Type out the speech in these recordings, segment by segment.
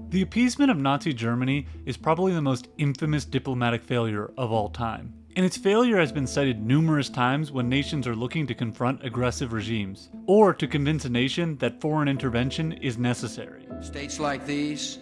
The appeasement of Nazi Germany is probably the most infamous diplomatic failure of all time. And its failure has been cited numerous times when nations are looking to confront aggressive regimes, or to convince a nation that foreign intervention is necessary. States like these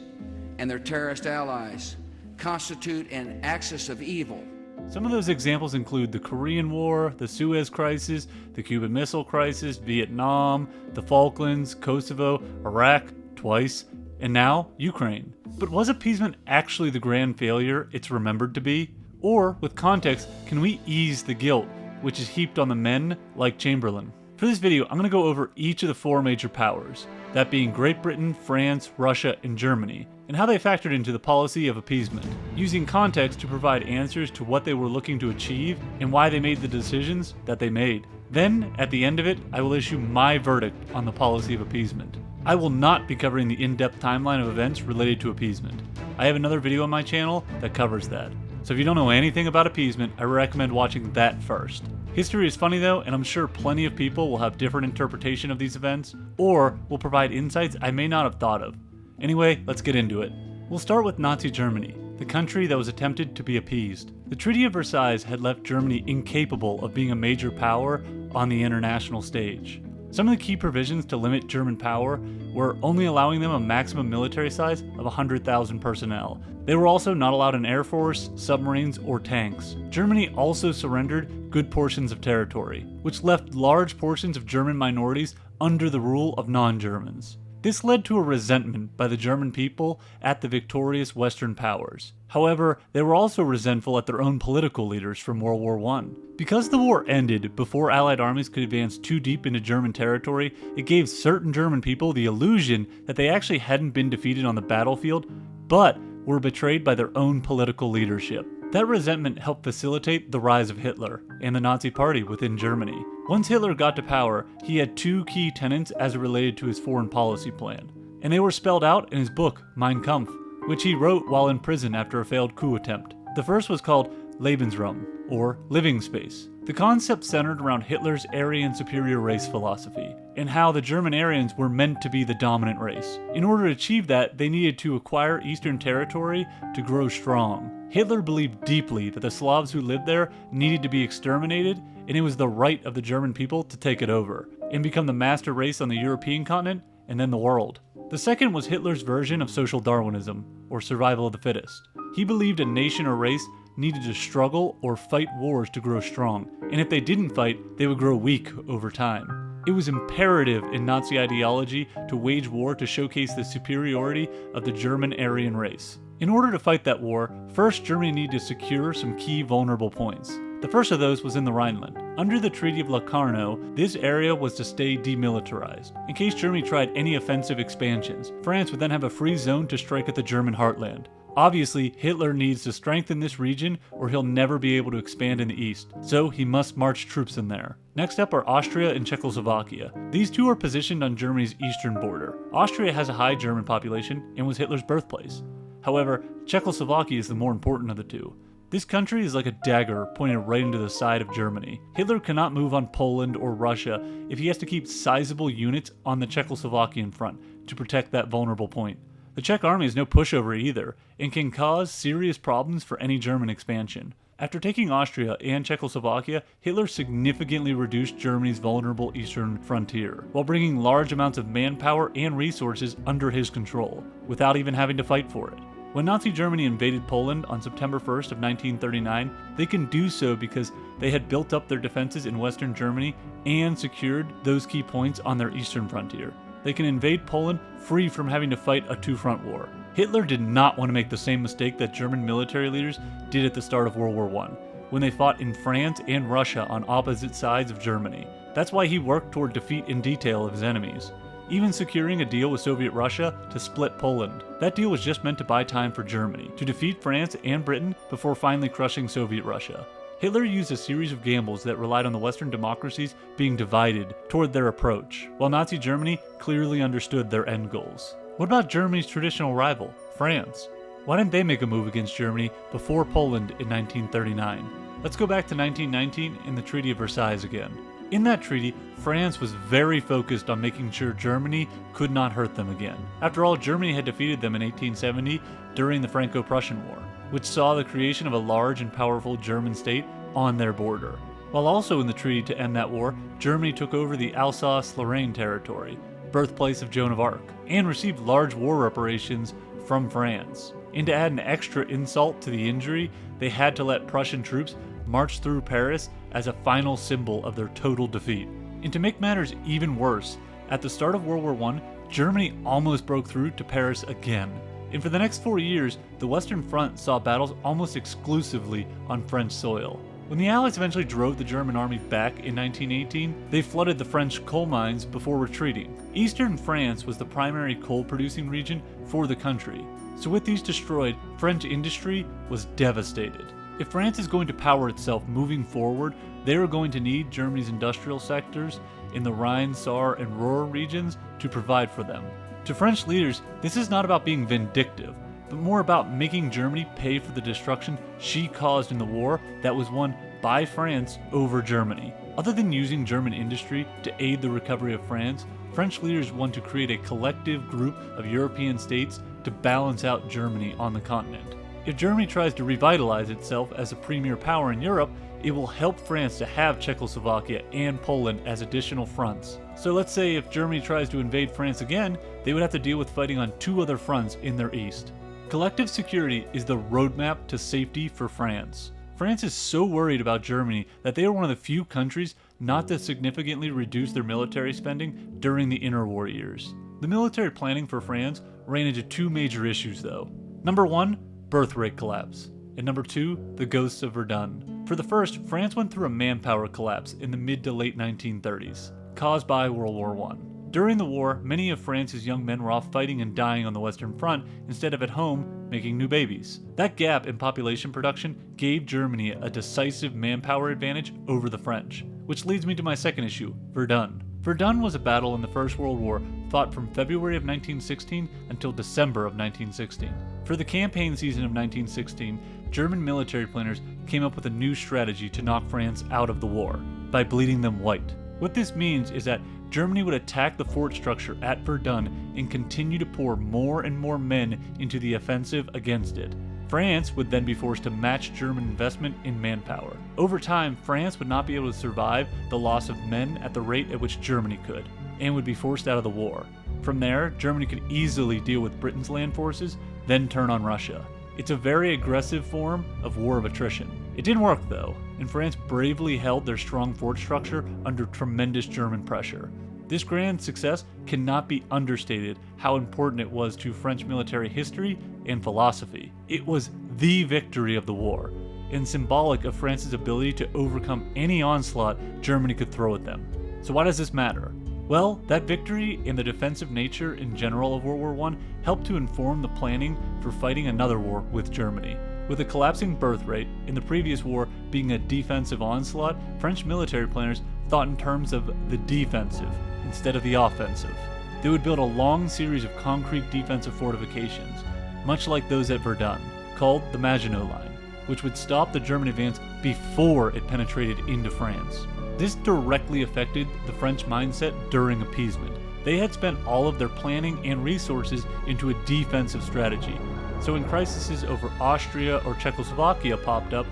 and their terrorist allies constitute an axis of evil. Some of those examples include the Korean War, the Suez Crisis, the Cuban Missile Crisis, Vietnam, the Falklands, Kosovo, Iraq, twice, and now Ukraine. But was appeasement actually the grand failure it's remembered to be? Or, with context, can we ease the guilt which is heaped on the men like Chamberlain? For this video, I'm going to go over each of the four major powers, that being Great Britain, France, Russia, and Germany, and how they factored into the policy of appeasement, using context to provide answers to what they were looking to achieve and why they made the decisions that they made. Then, at the end of it, I will issue my verdict on the policy of appeasement. I will not be covering the in-depth timeline of events related to appeasement. I have another video on my channel that covers that. So if you don't know anything about appeasement, I recommend watching that first. History is funny though, and I'm sure plenty of people will have different interpretation of these events, or will provide insights I may not have thought of. Anyway, let's get into it. We'll start with Nazi Germany, the country that was attempted to be appeased. The Treaty of Versailles had left Germany incapable of being a major power on the international stage. Some of the key provisions to limit German power were only allowing them a maximum military size of 100,000 personnel. They were also not allowed an air force, submarines, or tanks. Germany also surrendered good portions of territory, which left large portions of German minorities under the rule of non-Germans. This led to a resentment by the German people at the victorious Western powers. However, they were also resentful at their own political leaders from World War I. Because the war ended before Allied armies could advance too deep into German territory, it gave certain German people the illusion that they actually hadn't been defeated on the battlefield, but were betrayed by their own political leadership. That resentment helped facilitate the rise of Hitler and the Nazi Party within Germany. Once Hitler got to power, he had two key tenets as it related to his foreign policy plan, and they were spelled out in his book, Mein Kampf, which he wrote while in prison after a failed coup attempt. The first was called Lebensraum, or living space. The concept centered around Hitler's Aryan superior race philosophy, and how the German Aryans were meant to be the dominant race. In order to achieve that, they needed to acquire Eastern territory to grow strong. Hitler believed deeply that the Slavs who lived there needed to be exterminated, and it was the right of the German people to take it over, and become the master race on the European continent, and then the world. The second was Hitler's version of social Darwinism, or survival of the fittest. He believed a nation or race needed to struggle or fight wars to grow strong, and if they didn't fight, they would grow weak over time. It was imperative in Nazi ideology to wage war to showcase the superiority of the German Aryan race. In order to fight that war, first Germany needed to secure some key vulnerable points. The first of those was in the Rhineland. Under the Treaty of Locarno, this area was to stay demilitarized. In case Germany tried any offensive expansions, France would then have a free zone to strike at the German heartland. Obviously, Hitler needs to strengthen this region or he'll never be able to expand in the east, so he must march troops in there. Next up are Austria and Czechoslovakia. These two are positioned on Germany's eastern border. Austria has a high German population and was Hitler's birthplace. However, Czechoslovakia is the more important of the two. This country is like a dagger pointed right into the side of Germany. Hitler cannot move on Poland or Russia if he has to keep sizable units on the Czechoslovakian front to protect that vulnerable point. The Czech army is no pushover either, and can cause serious problems for any German expansion. After taking Austria and Czechoslovakia, Hitler significantly reduced Germany's vulnerable eastern frontier, while bringing large amounts of manpower and resources under his control, without even having to fight for it. When Nazi Germany invaded Poland on September 1st of 1939, they can do so because they had built up their defenses in Western Germany and secured those key points on their eastern frontier. They can invade Poland free from having to fight a two-front war. Hitler did not want to make the same mistake that German military leaders did at the start of World War I, when they fought in France and Russia on opposite sides of Germany. That's why he worked toward defeat in detail of his enemies, even securing a deal with Soviet Russia to split Poland. That deal was just meant to buy time for Germany to defeat France and Britain before finally crushing Soviet Russia. Hitler used a series of gambles that relied on the Western democracies being divided toward their approach, while Nazi Germany clearly understood their end goals. What about Germany's traditional rival, France? Why didn't they make a move against Germany before Poland in 1939? Let's go back to 1919 and the Treaty of Versailles again. In that treaty, France was very focused on making sure Germany could not hurt them again. After all, Germany had defeated them in 1870 during the Franco-Prussian War, which saw the creation of a large and powerful German state on their border. While also in the treaty to end that war, Germany took over the Alsace-Lorraine territory, birthplace of Joan of Arc, and received large war reparations from France. And to add an extra insult to the injury, they had to let Prussian troops march through Paris as a final symbol of their total defeat. And to make matters even worse, at the start of World War I, Germany almost broke through to Paris again. And for the next 4 years, the Western Front saw battles almost exclusively on French soil. When the Allies eventually drove the German army back in 1918, they flooded the French coal mines before retreating. Eastern France was the primary coal-producing region for the country. So with these destroyed, French industry was devastated. If France is going to power itself moving forward, they are going to need Germany's industrial sectors in the Rhine, Saar, and Ruhr regions to provide for them. To French leaders, this is not about being vindictive, but more about making Germany pay for the destruction she caused in the war that was won by France over Germany. Other than using German industry to aid the recovery of France, French leaders want to create a collective group of European states to balance out Germany on the continent. If Germany tries to revitalize itself as a premier power in Europe, it will help France to have Czechoslovakia and Poland as additional fronts. So let's say if Germany tries to invade France again, they would have to deal with fighting on 2 other fronts in their east. Collective security is the roadmap to safety for France. France is so worried about Germany that they are one of the few countries not to significantly reduce their military spending during the interwar years. The military planning for France ran into 2 major issues though. Number 1, birth rate collapse. And number 2, the ghosts of Verdun. For the first, France went through a manpower collapse in the mid to late 1930s, caused by World War I. During the war, many of France's young men were off fighting and dying on the Western Front instead of at home making new babies. That gap in population production gave Germany a decisive manpower advantage over the French. Which leads me to my second issue, Verdun. Verdun was a battle in the First World War fought from February of 1916 until December of 1916. For the campaign season of 1916, German military planners came up with a new strategy to knock France out of the war, by bleeding them white. What this means is that Germany would attack the fort structure at Verdun and continue to pour more and more men into the offensive against it. France would then be forced to match German investment in manpower. Over time, France would not be able to survive the loss of men at the rate at which Germany could, and would be forced out of the war. From there, Germany could easily deal with Britain's land forces, then turn on Russia. It's a very aggressive form of war of attrition. It didn't work though, and France bravely held their strong fort structure under tremendous German pressure. This grand success cannot be understated how important it was to French military history and philosophy. It was the victory of the war, and symbolic of France's ability to overcome any onslaught Germany could throw at them. So why does this matter? Well, that victory and the defensive nature in general of World War I helped to inform the planning for fighting another war with Germany. With a collapsing birth rate and the previous war being a defensive onslaught, French military planners thought in terms of the defensive instead of the offensive. They would build a long series of concrete defensive fortifications, much like those at Verdun, called the Maginot Line, which would stop the German advance before it penetrated into France. This directly affected the French mindset during Appeasement. They had spent all of their planning and resources into a defensive strategy. So when crises over Austria or Czechoslovakia popped up,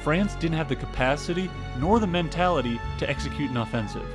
France didn't have the capacity nor the mentality to execute an offensive.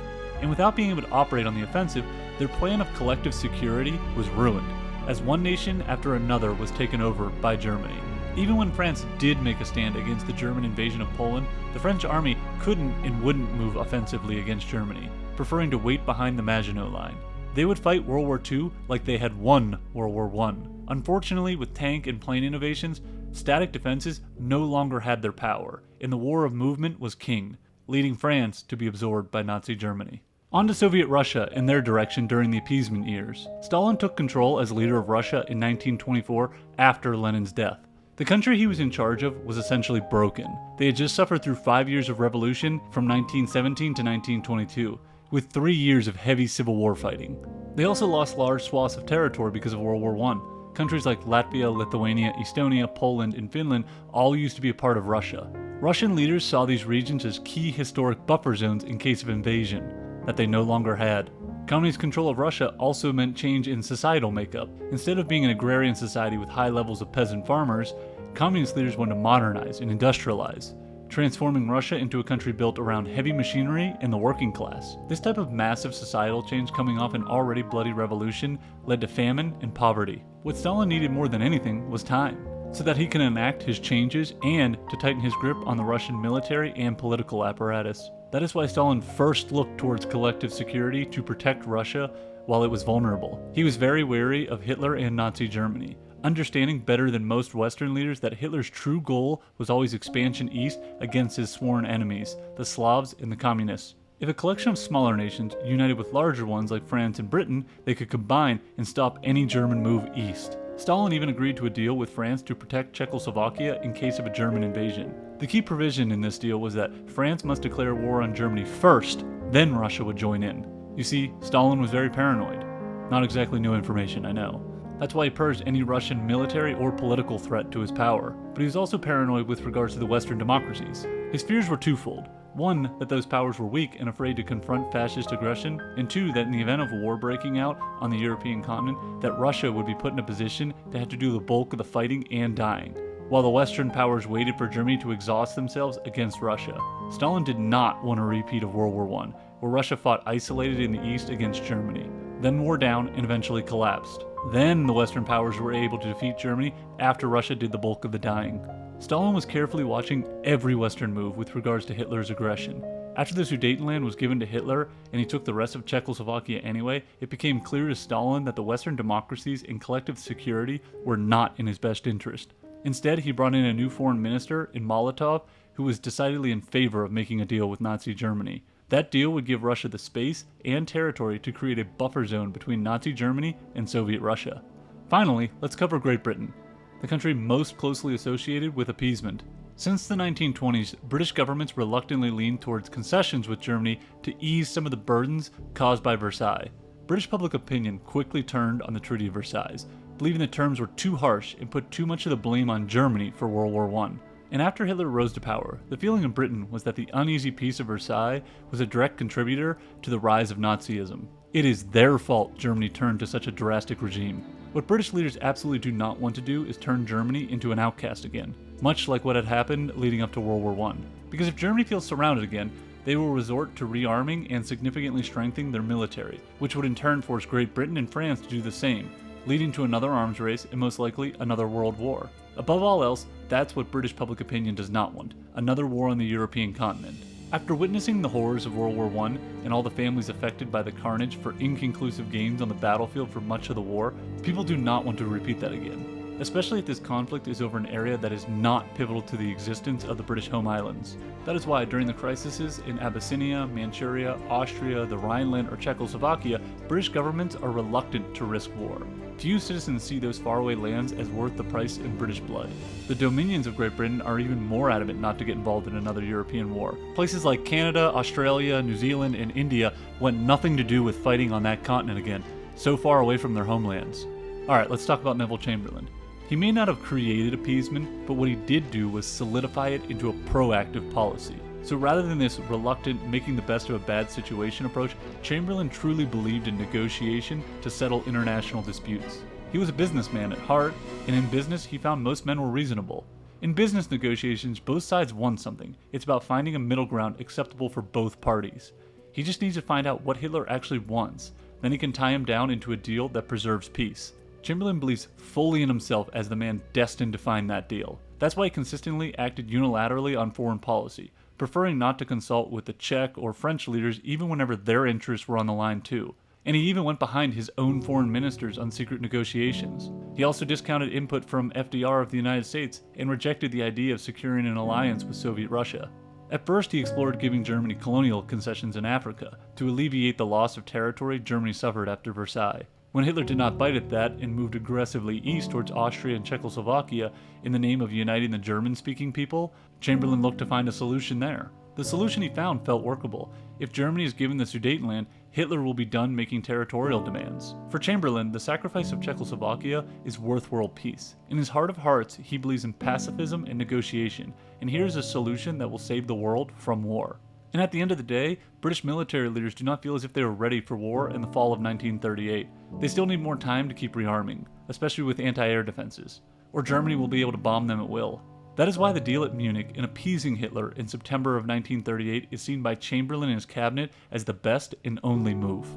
And without being able to operate on the offensive, their plan of collective security was ruined, as one nation after another was taken over by Germany. Even when France did make a stand against the German invasion of Poland, the French army couldn't and wouldn't move offensively against Germany, preferring to wait behind the Maginot Line. They would fight World War II like they had won World War I. Unfortunately, with tank and plane innovations, static defenses no longer had their power, and the war of movement was king, leading France to be absorbed by Nazi Germany. On to Soviet Russia and their direction during the Appeasement years. Stalin took control as leader of Russia in 1924 after Lenin's death. The country he was in charge of was essentially broken. They had just suffered through 5 years of revolution from 1917 to 1922, with 3 years of heavy civil war fighting. They also lost large swaths of territory because of World War I. Countries like Latvia, Lithuania, Estonia, Poland, and Finland all used to be a part of Russia. Russian leaders saw these regions as key historic buffer zones in case of invasion, that they no longer had. Communist control of Russia also meant change in societal makeup. Instead of being an agrarian society with high levels of peasant farmers, communist leaders wanted to modernize and industrialize, transforming Russia into a country built around heavy machinery and the working class. This type of massive societal change coming off an already bloody revolution led to famine and poverty. What Stalin needed more than anything was time, so that he can enact his changes and to tighten his grip on the Russian military and political apparatus. That is why Stalin first looked towards collective security to protect Russia while it was vulnerable. He was very wary of Hitler and Nazi Germany, understanding better than most Western leaders that Hitler's true goal was always expansion east against his sworn enemies, the Slavs and the Communists. If a collection of smaller nations united with larger ones like France and Britain, they could combine and stop any German move east. Stalin even agreed to a deal with France to protect Czechoslovakia in case of a German invasion. The key provision in this deal was that France must declare war on Germany first, then Russia would join in. You see, Stalin was very paranoid. Not exactly new information, I know. That's why he purged any Russian military or political threat to his power. But he was also paranoid with regards to the Western democracies. His fears were twofold. One, that those powers were weak and afraid to confront fascist aggression, and two, that in the event of war breaking out on the European continent, that Russia would be put in a position to have to do the bulk of the fighting and dying, while the Western powers waited for Germany to exhaust themselves against Russia. Stalin did not want a repeat of World War I, where Russia fought isolated in the east against Germany, then wore down and eventually collapsed. Then the Western powers were able to defeat Germany after Russia did the bulk of the dying. Stalin was carefully watching every Western move with regards to Hitler's aggression. After the Sudetenland was given to Hitler and he took the rest of Czechoslovakia anyway, it became clear to Stalin that the Western democracies and collective security were not in his best interest. Instead, he brought in a new foreign minister in Molotov who was decidedly in favor of making a deal with Nazi Germany. That deal would give Russia the space and territory to create a buffer zone between Nazi Germany and Soviet Russia. Finally, let's cover Great Britain, the country most closely associated with appeasement. Since the 1920s, British governments reluctantly leaned towards concessions with Germany to ease some of the burdens caused by Versailles. British public opinion quickly turned on the Treaty of Versailles, believing the terms were too harsh and put too much of the blame on Germany for World War I. And after Hitler rose to power, the feeling in Britain was that the uneasy peace of Versailles was a direct contributor to the rise of Nazism. It is their fault Germany turned to such a drastic regime. What British leaders absolutely do not want to do is turn Germany into an outcast again, much like what had happened leading up to World War I. Because if Germany feels surrounded again, they will resort to rearming and significantly strengthening their military, which would in turn force Great Britain and France to do the same, leading to another arms race and most likely another world war. Above all else, that's what British public opinion does not want, another war on the European continent. After witnessing the horrors of World War I and all the families affected by the carnage for inconclusive gains on the battlefield for much of the war, people do not want to repeat that again, especially if this conflict is over an area that is not pivotal to the existence of the British home islands. That is why during the crises in Abyssinia, Manchuria, Austria, the Rhineland, or Czechoslovakia, British governments are reluctant to risk war. Few citizens see those faraway lands as worth the price in British blood. The dominions of Great Britain are even more adamant not to get involved in another European war. Places like Canada, Australia, New Zealand, and India want nothing to do with fighting on that continent again, so far away from their homelands. Alright, let's talk about Neville Chamberlain. He may not have created appeasement, but what he did do was solidify it into a proactive policy. So rather than this reluctant, making the best of a bad situation approach, Chamberlain truly believed in negotiation to settle international disputes. He was a businessman at heart, and in business he found most men were reasonable. In business negotiations, both sides want something. It's about finding a middle ground acceptable for both parties. He just needs to find out what Hitler actually wants, then he can tie him down into a deal that preserves peace. Chamberlain believes fully in himself as the man destined to find that deal. That's why he consistently acted unilaterally on foreign policy, preferring not to consult with the Czech or French leaders even whenever their interests were on the line too. And he even went behind his own foreign ministers on secret negotiations. He also discounted input from FDR of the United States and rejected the idea of securing an alliance with Soviet Russia. At first, he explored giving Germany colonial concessions in Africa to alleviate the loss of territory Germany suffered after Versailles. When Hitler did not bite at that and moved aggressively east towards Austria and Czechoslovakia in the name of uniting the German-speaking people, Chamberlain looked to find a solution there. The solution he found felt workable. If Germany is given the Sudetenland, Hitler will be done making territorial demands. For Chamberlain, the sacrifice of Czechoslovakia is worth world peace. In his heart of hearts, he believes in pacifism and negotiation, and here's a solution that will save the world from war. And at the end of the day, British military leaders do not feel as if they were ready for war in the fall of 1938. They still need more time to keep rearming, especially with anti-air defenses, or Germany will be able to bomb them at will. That is why the deal at Munich in appeasing Hitler in September of 1938 is seen by Chamberlain and his cabinet as the best and only move.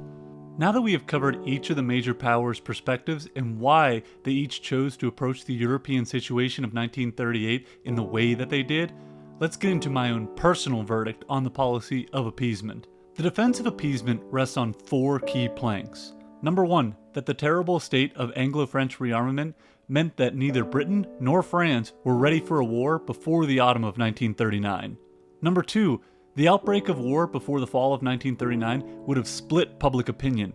Now that we have covered each of the major powers' perspectives and why they each chose to approach the European situation of 1938 in the way that they did, let's get into my own personal verdict on the policy of appeasement. The defense of appeasement rests on 4 key planks. Number 1, that the terrible state of Anglo-French rearmament meant that neither Britain nor France were ready for a war before the autumn of 1939. Number 2, the outbreak of war before the fall of 1939 would have split public opinion,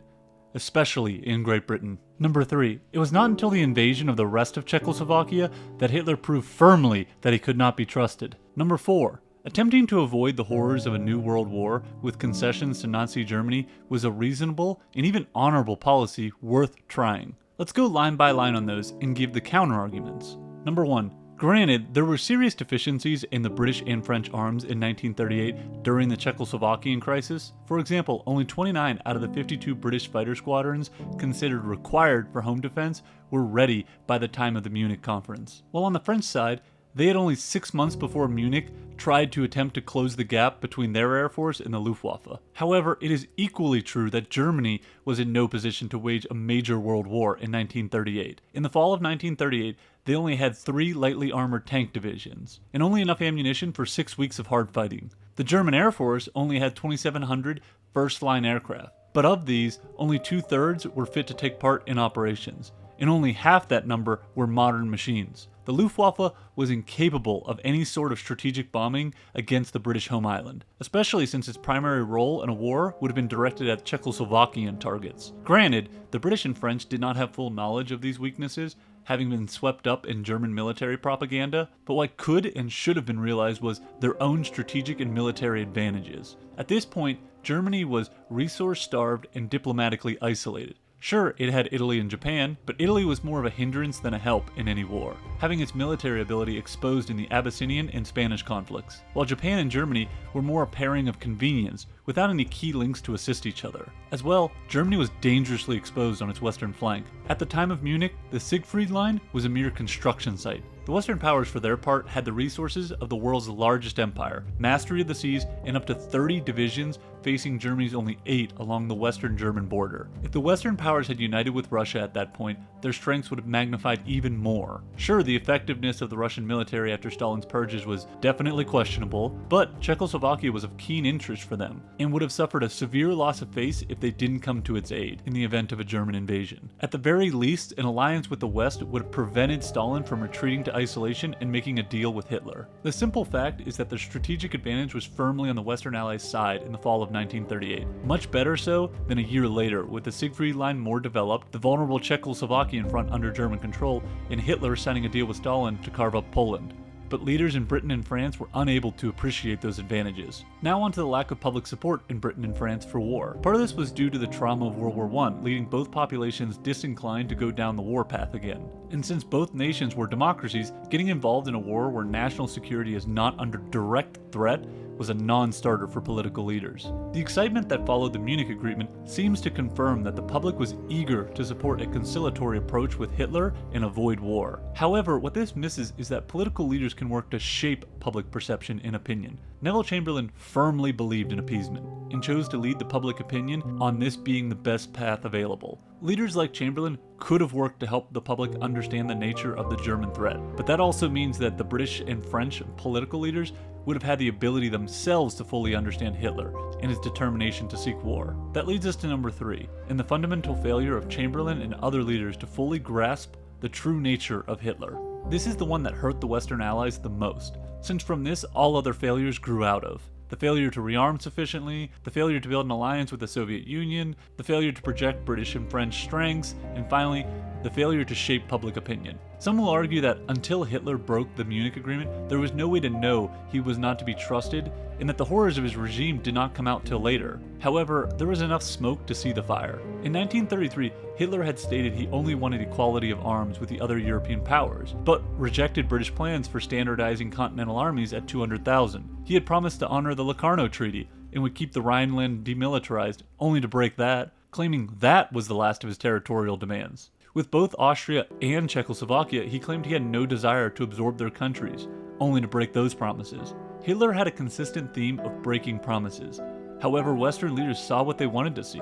especially in Great Britain. Number 3, it was not until the invasion of the rest of Czechoslovakia that Hitler proved firmly that he could not be trusted. Number 4, attempting to avoid the horrors of a new world war with concessions to Nazi Germany was a reasonable and even honorable policy worth trying. Let's go line by line on those and give the counter-arguments. Number 1, granted, there were serious deficiencies in the British and French arms in 1938 during the Czechoslovakian crisis. For example, only 29 out of the 52 British fighter squadrons considered required for home defense were ready by the time of the Munich conference. While on the French side, they had only 6 months before Munich tried to attempt to close the gap between their air force and the Luftwaffe. However, it is equally true that Germany was in no position to wage a major world war in 1938. In the fall of 1938, they only had 3 lightly armored tank divisions, and only enough ammunition for 6 weeks of hard fighting. The German Air Force only had 2,700 first-line aircraft, but of these, only 2/3 were fit to take part in operations, and only half that number were modern machines. The Luftwaffe was incapable of any sort of strategic bombing against the British home island, especially since its primary role in a war would have been directed at Czechoslovakian targets. Granted, the British and French did not have full knowledge of these weaknesses, having been swept up in German military propaganda, but what could and should have been realized was their own strategic and military advantages. At this point, Germany was resource-starved and diplomatically isolated. Sure, it had Italy and Japan, but Italy was more of a hindrance than a help in any war, having its military ability exposed in the Abyssinian and Spanish conflicts, while Japan and Germany were more a pairing of convenience, without any key links to assist each other. As well, Germany was dangerously exposed on its western flank. At the time of Munich, the Siegfried Line was a mere construction site. The Western powers, for their part, had the resources of the world's largest empire, mastery of the seas, and up to 30 divisions facing Germany's only 8 along the western German border. If the Western powers had united with Russia at that point, their strengths would have magnified even more. Sure, the effectiveness of the Russian military after Stalin's purges was definitely questionable, but Czechoslovakia was of keen interest for them, and would have suffered a severe loss of face if they didn't come to its aid in the event of a German invasion. At the very least, an alliance with the West would have prevented Stalin from retreating to isolation and making a deal with Hitler. The simple fact is that the strategic advantage was firmly on the Western Allies' side in the fall of 1938. Much better so than a year later, with the Siegfried Line more developed, the vulnerable Czechoslovakian front under German control, and Hitler signing a deal with Stalin to carve up Poland. But leaders in Britain and France were unable to appreciate those advantages. Now on to the lack of public support in Britain and France for war. Part of this was due to the trauma of World War I, leading both populations disinclined to go down the war path again. And since both nations were democracies, getting involved in a war where national security is not under direct threat was a non-starter for political leaders. The excitement that followed the Munich Agreement seems to confirm that the public was eager to support a conciliatory approach with Hitler and avoid war. However, what this misses is that political leaders can work to shape public perception and opinion. Neville Chamberlain firmly believed in appeasement and chose to lead the public opinion on this being the best path available. Leaders like Chamberlain could have worked to help the public understand the nature of the German threat, but that also means that the British and French political leaders would have had the ability themselves to fully understand Hitler and his determination to seek war. That leads us to number 3, and the fundamental failure of Chamberlain and other leaders to fully grasp the true nature of Hitler. This is the one that hurt the Western Allies the most, since from this all other failures grew out of. the failure to rearm sufficiently, the failure to build an alliance with the Soviet Union, the failure to project British and French strengths, and finally, the failure to shape public opinion. Some will argue that until Hitler broke the Munich Agreement, there was no way to know he was not to be trusted, and that the horrors of his regime did not come out till later. However, there was enough smoke to see the fire. In 1933, Hitler had stated he only wanted equality of arms with the other European powers, but rejected British plans for standardizing continental armies at 200,000. He had promised to honor the Locarno Treaty and would keep the Rhineland demilitarized, only to break that, claiming that was the last of his territorial demands. With both Austria and Czechoslovakia, he claimed he had no desire to absorb their countries, only to break those promises. Hitler had a consistent theme of breaking promises. However, Western leaders saw what they wanted to see,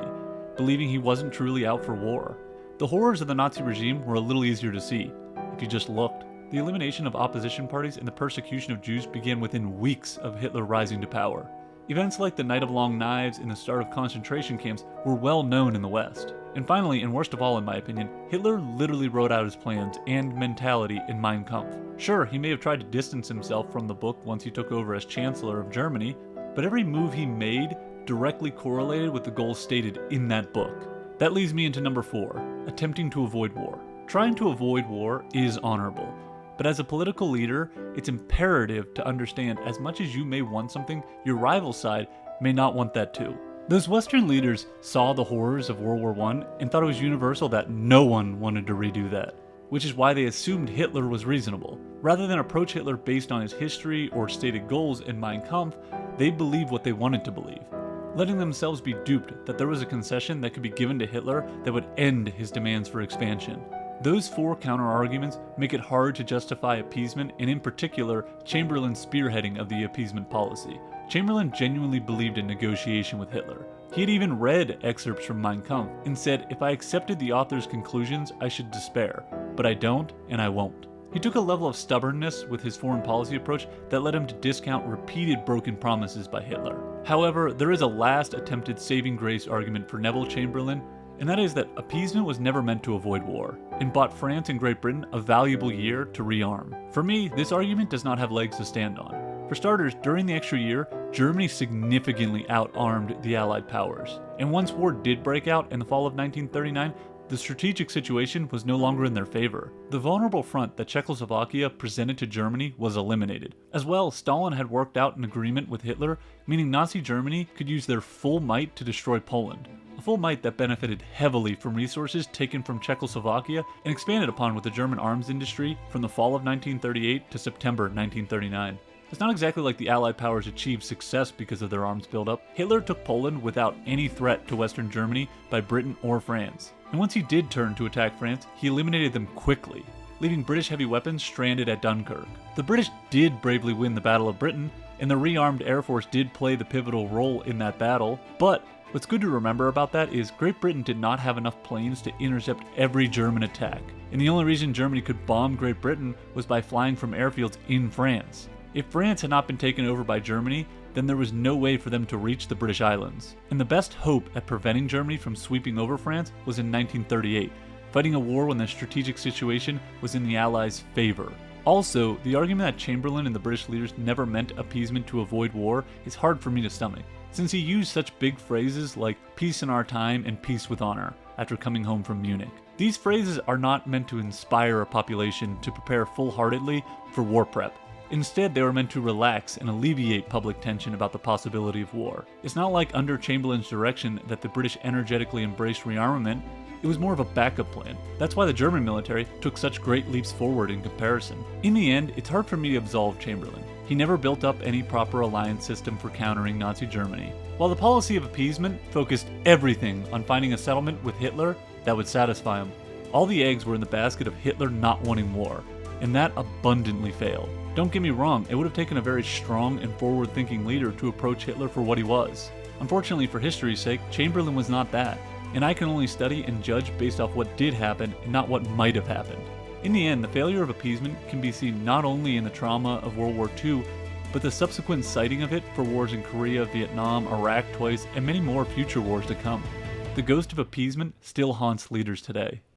believing he wasn't truly out for war. The horrors of the Nazi regime were a little easier to see, if you just looked. The elimination of opposition parties and the persecution of Jews began within weeks of Hitler rising to power. Events like the Night of Long Knives and the start of concentration camps were well known in the West. And finally, and worst of all in my opinion, Hitler literally wrote out his plans and mentality in Mein Kampf. Sure, he may have tried to distance himself from the book once he took over as Chancellor of Germany, but every move he made directly correlated with the goals stated in that book. That leads me into number 4, attempting to avoid war. Trying to avoid war is honorable, but as a political leader, it's imperative to understand as much as you may want something, your rival side may not want that too. Those Western leaders saw the horrors of World War I and thought it was universal that no one wanted to redo that, which is why they assumed Hitler was reasonable. Rather than approach Hitler based on his history or stated goals in Mein Kampf, they believed what they wanted to believe, letting themselves be duped that there was a concession that could be given to Hitler that would end his demands for expansion. Those 4 counter-arguments make it hard to justify appeasement, and in particular, Chamberlain's spearheading of the appeasement policy. Chamberlain genuinely believed in negotiation with Hitler. He had even read excerpts from Mein Kampf and said, "If I accepted the author's conclusions, I should despair, but I don't and I won't." He took a level of stubbornness with his foreign policy approach that led him to discount repeated broken promises by Hitler. However, there is a last attempted saving grace argument for Neville Chamberlain, and that is that appeasement was never meant to avoid war, and bought France and Great Britain a valuable year to rearm. For me, this argument does not have legs to stand on. For starters, during the extra year, Germany significantly outarmed the Allied powers, and once war did break out in the fall of 1939, the strategic situation was no longer in their favor. The vulnerable front that Czechoslovakia presented to Germany was eliminated. As well, Stalin had worked out an agreement with Hitler, meaning Nazi Germany could use their full might to destroy Poland. A full might that benefited heavily from resources taken from Czechoslovakia and expanded upon with the German arms industry from the fall of 1938 to September 1939. It's not exactly like the Allied powers achieved success because of their arms buildup. Hitler took Poland without any threat to Western Germany by Britain or France. And once he did turn to attack France, he eliminated them quickly, leaving British heavy weapons stranded at Dunkirk. The British did bravely win the Battle of Britain, and the rearmed Air Force did play the pivotal role in that battle, but what's good to remember about that is Great Britain did not have enough planes to intercept every German attack, and the only reason Germany could bomb Great Britain was by flying from airfields in France. If France had not been taken over by Germany, then there was no way for them to reach the British Islands. And the best hope at preventing Germany from sweeping over France was in 1938, fighting a war when the strategic situation was in the Allies' favor. Also, the argument that Chamberlain and the British leaders never meant appeasement to avoid war is hard for me to stomach, since he used such big phrases like peace in our time and peace with honor after coming home from Munich. These phrases are not meant to inspire a population to prepare full-heartedly for war prep. Instead, they were meant to relax and alleviate public tension about the possibility of war. It's not like under Chamberlain's direction that the British energetically embraced rearmament. It was more of a backup plan. That's why the German military took such great leaps forward in comparison. In the end, it's hard for me to absolve Chamberlain. He never built up any proper alliance system for countering Nazi Germany. While the policy of appeasement focused everything on finding a settlement with Hitler that would satisfy him, all the eggs were in the basket of Hitler not wanting war, and that abundantly failed. Don't get me wrong, it would have taken a very strong and forward-thinking leader to approach Hitler for what he was. Unfortunately, for history's sake, Chamberlain was not that, and I can only study and judge based off what did happen and not what might have happened. In the end, the failure of appeasement can be seen not only in the trauma of World War II, but the subsequent citing of it for wars in Korea, Vietnam, Iraq twice, and many more future wars to come. The ghost of appeasement still haunts leaders today.